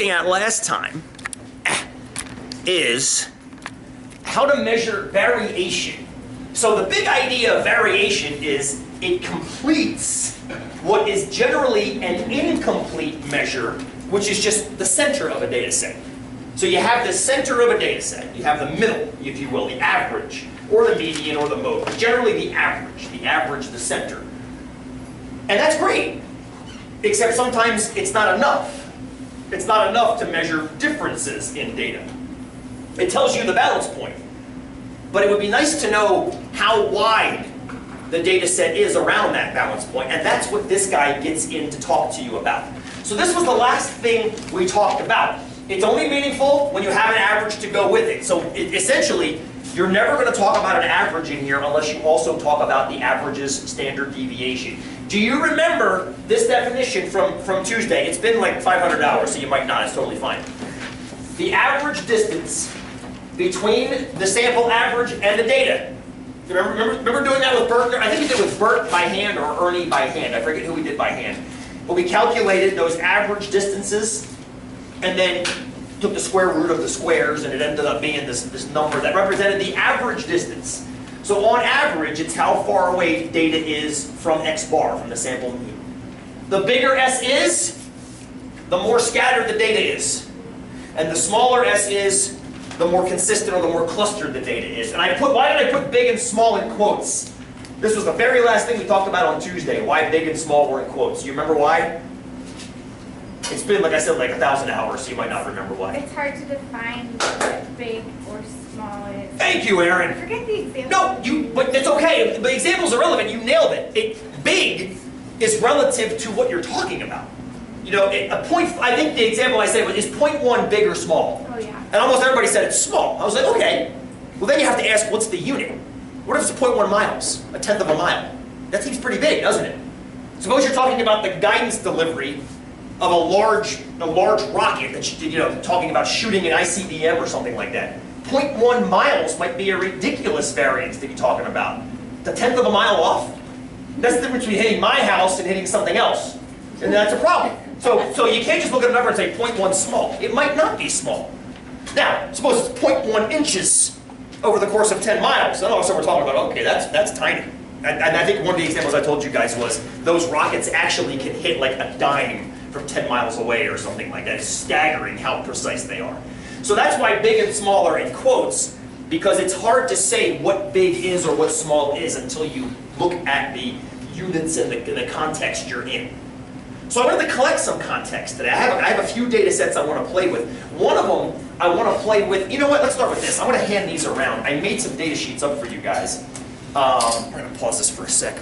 looking at last time is how to measure variation. So the big idea of variation is it completes what is generally an incomplete measure, which is just the center of a data set. So you have the center of a data set, you have the middle, if you will, the average, or the median, or the mode, but generally the average, the center. And that's great, except sometimes it's not enough. It's not enough to measure differences in data. It tells you the balance point, but it would be nice to know how wide the data set is around that balance point, and that's what this guy gets in to talk to you about. So this was the last thing we talked about. It's only meaningful when you have an average to go with it. So essentially, you're never going to talk about an average in here unless you also talk about the average's standard deviation. Do you remember this definition from Tuesday? It's been like 500 hours, so you might not. It's totally fine. The average distance between the sample average and the data. Remember doing that with Bert? I think we did with Bert by hand or Ernie by hand. I forget who we did by hand. But we calculated those average distances and then took the square root of the squares, and it ended up being this number that represented the average distance. So on average, it's how far away data is from X bar, from the sample mean. The bigger S is, the more scattered the data is. And the smaller S is, the more consistent or the more clustered the data is. And why did I put big and small in quotes? This was the very last thing we talked about on Tuesday, why big and small were in quotes. You remember why? It's been, like I said, like 1,000 hours, so you might not remember why. It's hard to define what big or small is. Thank you, Aaron. Forget the example. No, but it's okay. The examples are relevant. You nailed it. Big is relative to what you're talking about. You know, I think the example I said was, is 0.1 big or small? Oh, yeah. And almost everybody said it's small. I was like, okay. Well, then you have to ask, what's the unit? What if it's 0.1 miles? A tenth of a mile? That seems pretty big, doesn't it? Suppose you're talking about the guidance delivery of a large rocket that talking about shooting an ICBM or something like that. 0.1 miles might be a ridiculous variance to be talking about. The tenth of a mile off? That's the difference between hitting my house and hitting something else. And that's a problem. So you can't just look at a number and say 0.1 small. It might not be small. Now, suppose it's 0.1 inches over the course of 10 miles. Then all of a sudden we're talking about, okay, that's tiny. And I think one of the examples I told you guys was those rockets actually can hit like a dime from 10 miles away or something like that. It's staggering how precise they are. So that's why big and small are in quotes, because it's hard to say what big is or what small is until you look at the units and the context you're in. So I wanted to collect some context today. I have a few data sets I want to play with. One of them I want to play with, you know what, let's start with this. I want to hand these around. I made some data sheets up for you guys. I'm going to pause this for a sec.